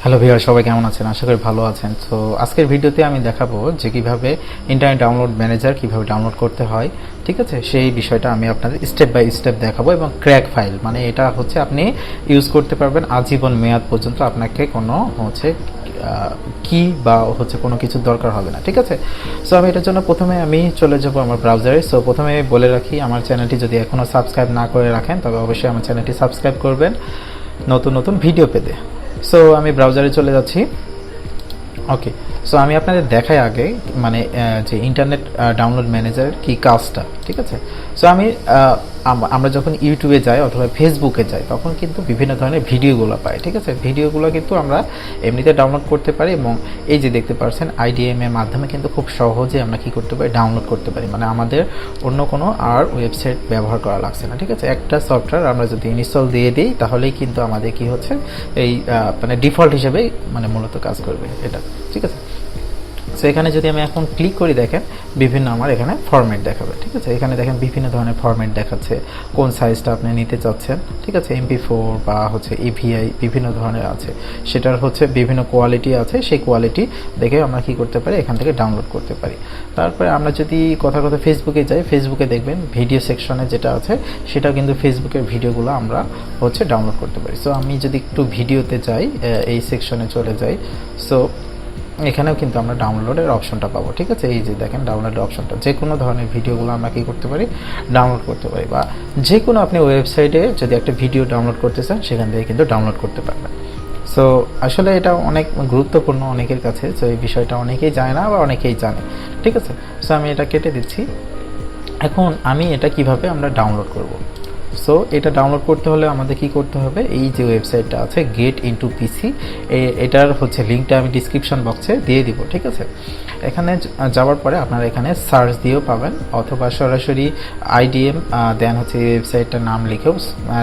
Hello viewer, সবাই কেমন আছেন? আশা করি ভালো আছেন। তো আজকের ভিডিওতে আমি দেখাবো যে কিভাবে ইন্টারনেট ডাউনলোড ম্যানেজার কিভাবে ডাউনলোড করতে হয়। ঠিক আছে, সেই বিষয়টা আমি আপনাদের স্টেপ বাই স্টেপ দেখাবো। এবং ক্র্যাক ফাইল মানে এটা হচ্ছে আপনি ইউজ করতে পারবেন আজীবন মেয়াদ পর্যন্ত, আপনাকে কোনো হচ্ছে কি বা হচ্ছে কোনো কিছুর দরকার হবে না। ঠিক আছে, সো আমি এটার জন্য প্রথমে আমি চলে যাব আমার ব্রাউজারে। সো প্রথমে বলে রাখি, আমার চ্যানেলটি যদি এখনও সাবস্ক্রাইব না করে রাখেন তবে অবশ্যই আমার চ্যানেলটি সাবস্ক্রাইব করবেন নতুন নতুন ভিডিও পেতে। সো আমি ব্রাউজারে চলে যাচ্ছি। ওকে, সো আমি আপনাদের দেখাই আগে মানে যে ইন্টারনেট ডাউনলোড ম্যানেজার কি কাজটা। ঠিক আছে, সো আমরা যখন ইউটিউবে যাই অথবা ফেসবুকে যাই তখন কিন্তু বিভিন্ন ধরনের ভিডিওগুলো পাই। ঠিক আছে, ভিডিওগুলো কিন্তু আমরা এমনিতে ডাউনলোড করতে পারি এবং এই যে দেখতে পাচ্ছেন আইডিএম এর মাধ্যমে কিন্তু খুব সহজে আমরা কি করতে পারি, ডাউনলোড করতে পারি। মানে আমাদের অন্য কোনো আর ওয়েবসাইট ব্যবহার করা লাগছে না। ঠিক আছে, একটা সফটওয়্যার আমরা যদি ইনস্টল দিয়ে দিই তাহলেই কিন্তু আমাদের কি হচ্ছে এই মানে ডিফল্ট হিসেবে মানে মূলত কাজ করবে এটা। ঠিক আছে, সো এখানে যদি আমি এখন ক্লিক করি দেখেন বিভিন্ন আমার এখানে ফরম্যাট দেখাবে। ঠিক আছে, এখানে দেখেন বিভিন্ন ধরনের ফরম্যাট দেখাচ্ছে, কোন সাইজটা আপনি নিতে চাচ্ছেন। ঠিক আছে, MP4 বা হচ্ছে EVI বিভিন্ন ধরনের আছে, সেটার হচ্ছে বিভিন্ন কোয়ালিটি আছে, সেই কোয়ালিটি দেখে আমরা কি করতে পারি, এখান থেকে ডাউনলোড করতে পারি। তারপরে আমরা যদি কথা ফেসবুকে যাই, ফেসবুকে দেখবেন ভিডিও সেকশনে যেটা আছে সেটা কিন্তু ফেসবুকের ভিডিওগুলো আমরা হচ্ছে ডাউনলোড করতে পারি। সো আমি যদি একটু ভিডিওতে যাই, এই সেকশনে চলে যাই, সো এখানেও কিন্তু আমরা ডাউনলোডের অপশনটা পাবো। ঠিক আছে, এই যে দেখেন ডাউনলোডের অপশনটা, যে কোনো ধরনের ভিডিওগুলো আমরা কী করতে পারি, ডাউনলোড করতে পারি। বা যে কোনো আপনি ওয়েবসাইটে যদি একটা ভিডিও ডাউনলোড করতে চান সেখান থেকে কিন্তু ডাউনলোড করতে পারবেন। সো আসলে এটা অনেক গুরুত্বপূর্ণ অনেকের কাছে। সো এই বিষয়টা অনেকেই জানে না বা অনেকেই জানে। ঠিক আছে, সো আমি এটা কেটে দিচ্ছি। এখন আমি এটা কিভাবে আমরা ডাউনলোড করব। সো এটা ডাউনলোড করতে হলে আমাদের কি করতে হবে, এই যে ওয়েবসাইটটা আছে গেট ইনটু পিসি, এটার হচ্ছে লিঙ্কটা আমি ডিসক্রিপশন বক্সে দিয়ে দিব। ঠিক আছে, এখানে যাওয়ার পরে আপনারা এখানে সার্চ দিয়েও পাবেন অথবা সরাসরি আইডিএম দেন হচ্ছে এই ওয়েবসাইটটার নাম লিখেও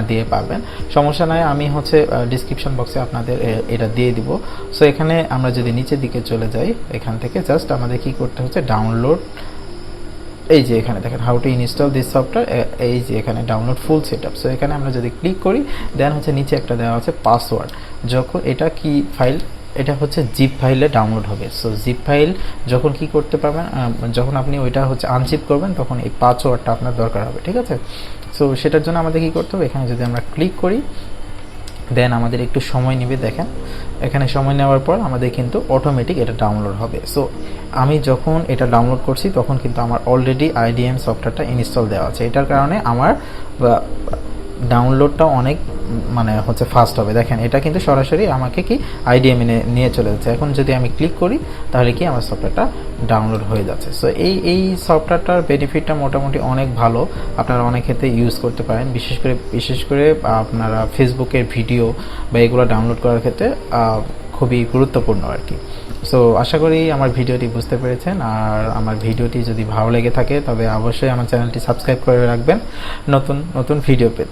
দিয়ে পাবেন, সমস্যা নয়। আমি হচ্ছে ডিসক্রিপশন বক্সে আপনাদের এটা দিয়ে দিব। সো এখানে আমরা যদি নিচের দিকে চলে যাই, এখান থেকে জাস্ট আমাদের কি করতে হচ্ছে, ডাউনলোড, এই যে এখানে দেখেন how to install this software, এই যে এখানে ডাউনলোড ফুল সেটআপ। সো এখানে আমরা যদি ক্লিক করি দেন হচ্ছে নিচে একটা দেওয়া আছে পাসওয়ার্ড। যখন এটা কি ফাইল, এটা হচ্ছে জিপ ফাইলে ডাউনলোড হবে। সো জিপ ফাইল যখন কি করতে পারবেন, যখন আপনি ওইটা হচ্ছে আনজিপ করবেন তখন এই পাসওয়ার্ডটা আপনার দরকার হবে। ঠিক আছে, সো সেটার জন্য আমাদের কি করতে হবে, এখানে যদি আমরা ক্লিক করি দেন আমাদের একটু সময় নেবে। দেখেন এখানে সময় নেওয়ার পর আমাদের কিন্তু অটোমেটিক এটা ডাউনলোড হবে। সো আমি যখন এটা ডাউনলোড করছি তখন কিন্তু আমার অলরেডি আইডিএম সফটওয়্যারটা ইনস্টল দেওয়া আছে, এটার কারণে আমার ডাউনলোডটা অনেক মানে হচ্ছে ফাস্ট হবে। দেখেন এটা কিন্তু সরাসরি আমাকে কি আইডিএম নিয়ে চলে যাচ্ছে। এখন যদি আমি ক্লিক করি তাহলে কি আমার সফটওয়্যারটা ডাউনলোড হয়ে যাচ্ছে। সো এই সফটওয়্যারটার বেনিফিটটা মোটামুটি অনেক ভালো, আপনারা অনেক ক্ষেত্রে ইউজ করতে পারেন। বিশেষ করে আপনারা ফেসবুকের ভিডিও বা এগুলো ডাউনলোড করার ক্ষেত্রে খুবই গুরুত্বপূর্ণ আর কি। সো আশা করি আমার ভিডিওটি বুঝতে পেরেছেন, আর আমার ভিডিওটি যদি ভালো লেগে থাকে তবে অবশ্যই আমার চ্যানেলটি সাবস্ক্রাইব করে রাখবেন নতুন নতুন ভিডিও পেতে।